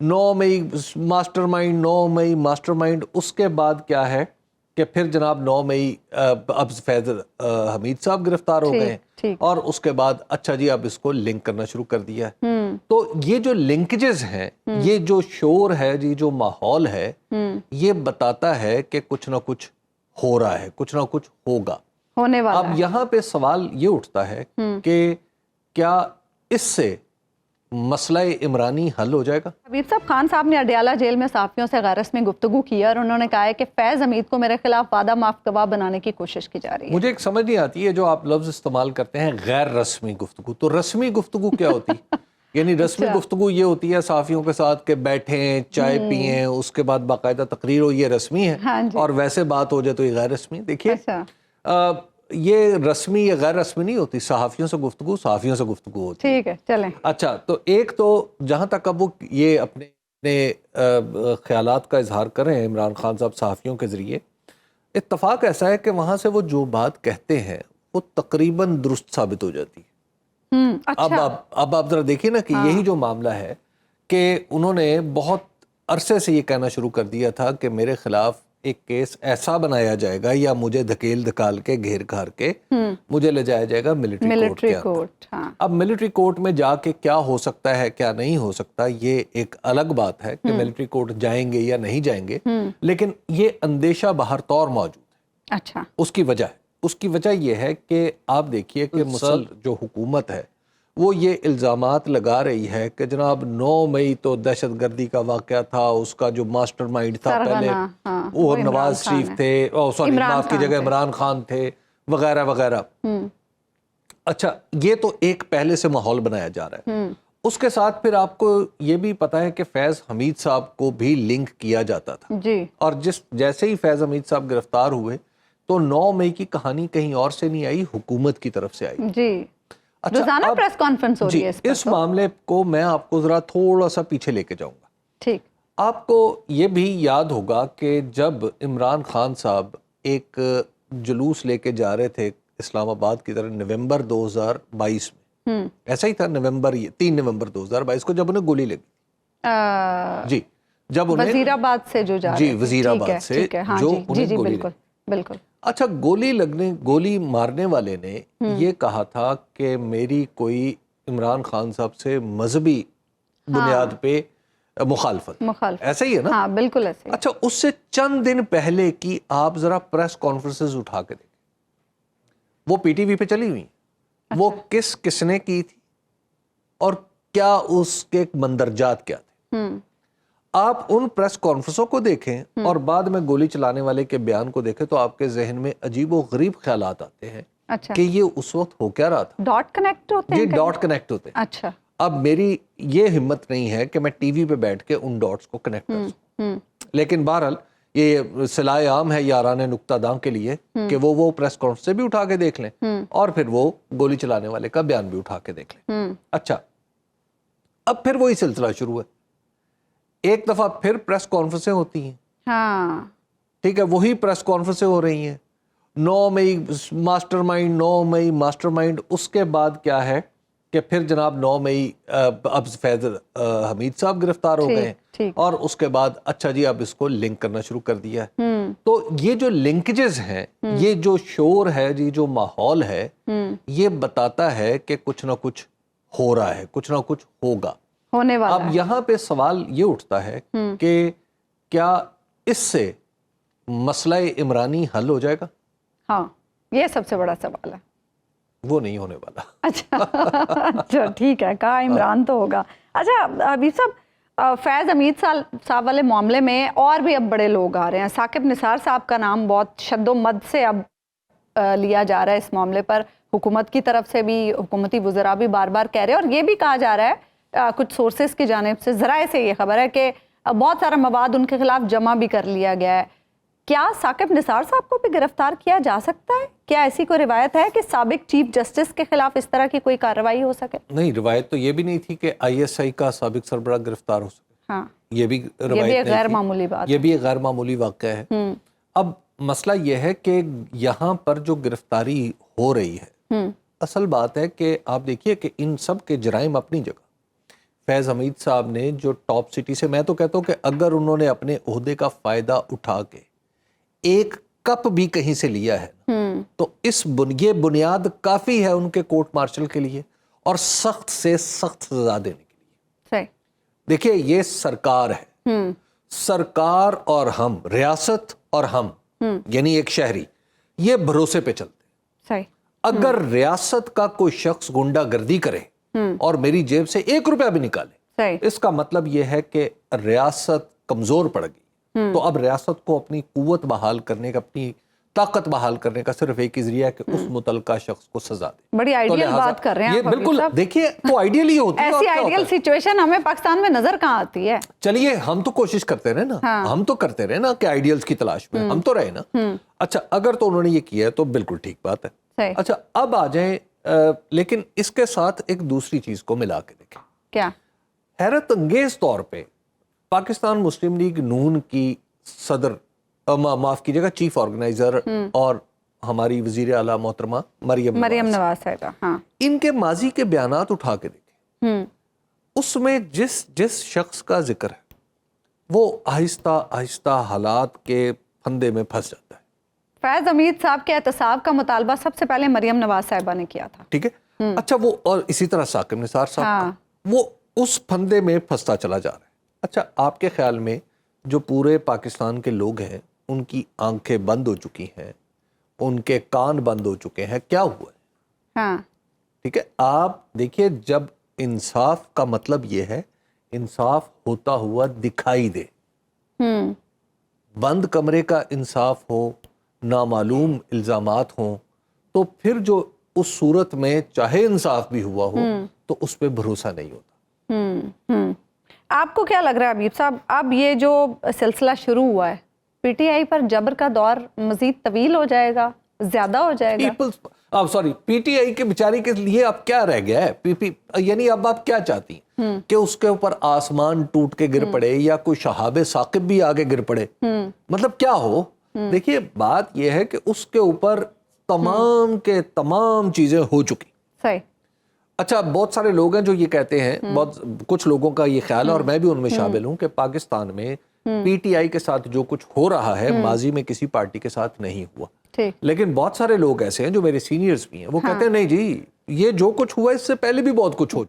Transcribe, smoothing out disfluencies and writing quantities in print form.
9 मई master mind, 9 मई master mind, उसके बाद क्या है कि फिर जनाब 9 मई अब फैज हमीद साहब गिरफ्तार हो गए हैं और उसके बाद अच्छा जी अब इसको लिंक करना शुरू कर दिया है। तो ये जो लिंकेजेस हैं, ये जो शोर है जी, जो माहौल है, ये बताता है कि कुछ ना कुछ हो रहा है, कुछ ना कुछ होगा, होने वाला है। अब यहाँ पे सवाल ये उठता है कि क्या इससे मसला इमरानी हल हो जाएगा? हबीब साहब, खान साहब ने अडयाला जेल में सहाफियों से गैर रस्मी गुफ्तगू किया और उन्होंने कहा है कि फैज हमीद को मेरे खिलाफ वादा माफ गवाह बनाने की कोशिश की जा रही है। मुझे एक समझ नहीं आती है जो आप लफ्ज इस्तेमाल करते हैं गैर रस्मी गुफ्तगू, तो रस्मी गुफ्तगू क्या होती है? यानी रस्मी गुफ्तगू ये होती है सहाफियों के साथ के बैठें, चाय पिए, उसके बाद बाकायदा तकरीर हो, ये रस्मी है। हाँ, और वैसे बात हो जाए तो ये गैर रस्मी। देखिए ये रस्मी या गैर रस्मी नहीं होती, सहाफियों से गुफ्तगू सहाफियों से गुफ्तगू होती है। ठीक है, चलें। अच्छा, तो एक तो जहां तक अब वो ये अपने ख्यालात का इजहार करें इमरान खान साहब सहाफियों के जरिए, इत्तफाक ऐसा है कि वहां से वो जो बात कहते हैं वो तकरीबन दुरुस्त साबित हो जाती है। अच्छा। अब आप जरा देखिए ना कि यही जो मामला है कि उन्होंने बहुत अरसे से ये कहना शुरू कर दिया था कि मेरे खिलाफ एक केस ऐसा बनाया जाएगा या मुझे धकेल धकाल के घेर घार के मुझे ले जाया जाएगा मिलिट्री कोर्ट। हाँ। अब मिलिट्री कोर्ट में जाके क्या हो सकता है क्या नहीं हो सकता ये एक अलग बात है कि मिलिट्री कोर्ट जाएंगे या नहीं जाएंगे, लेकिन ये अंदेशा बाहर तौर मौजूद है। अच्छा। उसकी वजह यह है कि आप देखिए कि मुसल जो हुकूमत है वो ये इल्ज़ामात लगा रही है कि जनाब 9 मई तो दहशतगर्दी का वाक़या था, उसका जो मास्टर माइंड था पहले वो नवाज शरीफ थे, सॉरी माफ की जगह इमरान खान थे, वगैरह वगैरह। अच्छा, ये तो एक पहले से माहौल बनाया जा रहा है। उसके साथ फिर आपको ये भी पता है कि फैज हमीद साहब को भी लिंक किया जाता था जी। और जैसे ही फैज हमीद साहब गिरफ्तार हुए तो 9 मई की कहानी कहीं और से नहीं आई, हुकूमत की तरफ से आई जी। अच्छा, रोजाना प्रेस कॉन्फ्रेंस हो रही है इस मामले को मैं आपको जरा थोड़ा सा पीछे लेके जाऊंगा। ठीक। आपको ये भी याद होगा कि जब इमरान खान साहब एक जुलूस लेके जा रहे थे इस्लामाबाद की तरफ नवंबर 2022 में, ऐसा ही था, 3 नवंबर 2022 को जब उन्हें गोली लगी जी, जब उन्हें वजीराबाद से जो जा जी वजीराबाद से जो उन्हें गोली लगी। बिल्कुल। अच्छा, गोली मारने वाले ने ये कहा था कि मेरी कोई इमरान खान साहब से मजहबी बुनियाद पे मुखालफत, ऐसा ही है ना? हाँ, बिल्कुल ऐसे। अच्छा, उससे चंद दिन पहले की आप जरा प्रेस कॉन्फ्रेंसेस उठा के देखें, वो पीटीवी पे चली हुई। अच्छा। वो किसने की थी और क्या उसके मंदरजात क्या थे? आप उन प्रेस कॉन्फ्रेंसों को देखें और बाद में गोली चलाने वाले के बयान को देखें तो आपके जहन में अजीब व गरीब ख्यालात आते हैं। अच्छा। कि ये उस वक्त हो क्या रहा था। डॉट कनेक्ट होते हैं। डॉट कनेक्ट होते हैं। अच्छा। अब मेरी ये हिम्मत नहीं है कि मैं टीवी पे बैठ के उन डॉट्स को कनेक्ट कर सकूं, लेकिन बहरहाल ये सिलाए आम है याराने नुक्तादां के लिए कि वो प्रेस कॉन्फ्रेंस से भी उठा के देख लें और फिर वो गोली चलाने वाले का बयान भी उठा के देख लें। अच्छा, अब फिर वही सिलसिला शुरू है, एक दफा फिर प्रेस कॉन्फ्रेंसें होती हैं। हाँ। ठीक है, वही प्रेस कॉन्फ्रेंसें हो रही हैं, 9 मई मास्टरमाइंड, 9 मई मास्टरमाइंड। उसके बाद क्या है कि फिर जनाब 9 मई अब फैज हमीद साहब गिरफ्तार हो गए हैं और उसके बाद अच्छा जी अब इसको लिंक करना शुरू कर दिया है। तो ये जो लिंकेजेस हैं, ये जो शोर है जी, जो माहौल है, ये बताता है कि कुछ ना कुछ हो रहा है, कुछ ना कुछ होगा, होने वाला है। अब यहाँ पे सवाल ये उठता है कि क्या इससे मसला इमरानी हल हो जाएगा? हाँ, ये सबसे बड़ा सवाल है। वो नहीं होने वाला। अच्छा अच्छा, ठीक है, कहा इमरान तो होगा। अच्छा हबीब साहब, फैज हमीद साहब वाले मामले में और भी अब बड़े लोग आ रहे हैं। साकिब निसार साहब का नाम बहुत शद्दोमद से अब लिया जा रहा है इस मामले पर, हुकूमत की तरफ से भी, हुकूमती वज़रा भी बार बार कह रहे हैं और ये भी कहा जा रहा है कुछ सोर्सेज की जानिब से, ज़राए से ये खबर है कि बहुत सारा मवाद उनके खिलाफ जमा भी कर लिया गया है। क्या साकिब निसार साहब को भी गिरफ्तार किया जा सकता है? क्या ऐसी कोई रिवायत है कि साबिक चीफ जस्टिस के खिलाफ इस तरह की कोई कार्रवाई हो सके? नहीं, रिवायत तो ये भी नहीं थी कि ISI का साबिक सरबराह गिरफ्तार हो सके। हाँ, ये भी रिवायत गैर मामूली बात, ये भी एक गैर मामूली वाक़या है। अब मसला यह है कि यहाँ पर जो गिरफ्तारी हो रही है, असल बात है कि आप देखिए कि इन सब के जराइम अपनी जगह, फैज़ हमीद साहब ने जो टॉप सिटी से, मैं तो कहता हूँ कि अगर उन्होंने अपने ओहदे का फ़ायदा उठा के एक कप भी कहीं से लिया है तो ये बुनियाद काफ़ी है उनके कोर्ट मार्शल के लिए और सख्त से सख्त सजा देने के लिए। सही। देखिए ये सरकार है, सरकार और हम, रियासत और हम, यानी एक शहरी, ये भरोसे पे चलते। सही। अगर रियासत का कोई शख्स गुंडागर्दी करे और मेरी जेब से 1 रुपया भी निकाले, सही। इसका मतलब यह है कि रियासत कमजोर पड़ गई। तो अब रियासत को अपनी कुव्वत बहाल करने का, अपनी ताकत बहाल करने का सिर्फ एक ही जरिया है कि उस मुतलका शख्स को सजा दे। बड़ी आइडियल बात कर रहे हैं ये आप, हबीब बिल्कुल साहब। देखिए तो आइडियल ही होती है। ऐसी आइडियल सिचुएशन हमें पाकिस्तान में नजर कहाँ आती है? चलिए हम तो कोशिश करते रहे ना, हम तो करते रहे ना कि आइडियल्स की तलाश में हम तो रहे ना। अच्छा अगर तो उन्होंने ये किया है तो बिल्कुल ठीक बात है। सही। अच्छा अब आ जाए, लेकिन इसके साथ एक दूसरी चीज को मिला के देखें। क्या? हैरत अंगेज तौर पे पाकिस्तान मुस्लिम लीग नून की सदर, माफ कीजिएगा, चीफ ऑर्गेनाइजर और हमारी वजीर आला मोहतरमा मरियम नवाज साहिबा, हाँ, इनके माजी के बयानात उठा के देखें, उसमें जिस शख्स का जिक्र है वो आहिस्ता आहिस्ता हालात के फंदे में फंस जाता है। फैज हमीद साहब के एहतसाब का मुतालबा सबसे पहले मरियम नवाज साहिबा ने किया था। ठीक है। अच्छा वो, और इसी तरह साकिब निसार साहब हाँ। वो उस फंदे में फंसता चला जा रहा है। अच्छा आपके ख्याल में जो पूरे पाकिस्तान के लोग हैं उनकी आंखें बंद हो चुकी हैं, उनके कान बंद हो चुके हैं, क्या हुआ है? हाँ। ठीक है, आप देखिए जब इंसाफ का मतलब ये है इंसाफ होता हुआ दिखाई दे, बंद कमरे का इंसाफ हो, नामालूम इल्जामात हो, तो फिर जो उस सूरत में चाहे इंसाफ भी हुआ हो तो उस पर भरोसा नहीं होता। आपको क्या लग रहा है हबीब साहब, अब ये जो सिलसिला शुरू हुआ है पीटीआई पर जबर का दौर मजीद तवील हो जाएगा, ज्यादा हो जाएगा? पीटीआई के बेचारी के लिए अब क्या रह गया है? यानी अब आप क्या चाहती हैं कि उसके ऊपर आसमान टूट के गिर पड़े या कोई शहाबे साकिब भी आगे गिर पड़े? मतलब क्या हो? देखिए बात यह है कि उसके ऊपर तमाम के तमाम चीजें हो चुकी। सही। अच्छा बहुत सारे लोग हैं जो ये कहते हैं, बहुत कुछ लोगों का ये ख्याल है और मैं भी उनमें शामिल हूं कि पाकिस्तान में पीटीआई के साथ जो कुछ हो रहा है माजी में किसी पार्टी के साथ नहीं हुआ। ठीक। लेकिन बहुत सारे लोग ऐसे हैं जो मेरे सीनियर्स भी हैं, वो कहते हैं नहीं जी ये जो कुछ हुआ इससे पहले भी बहुत कुछ हो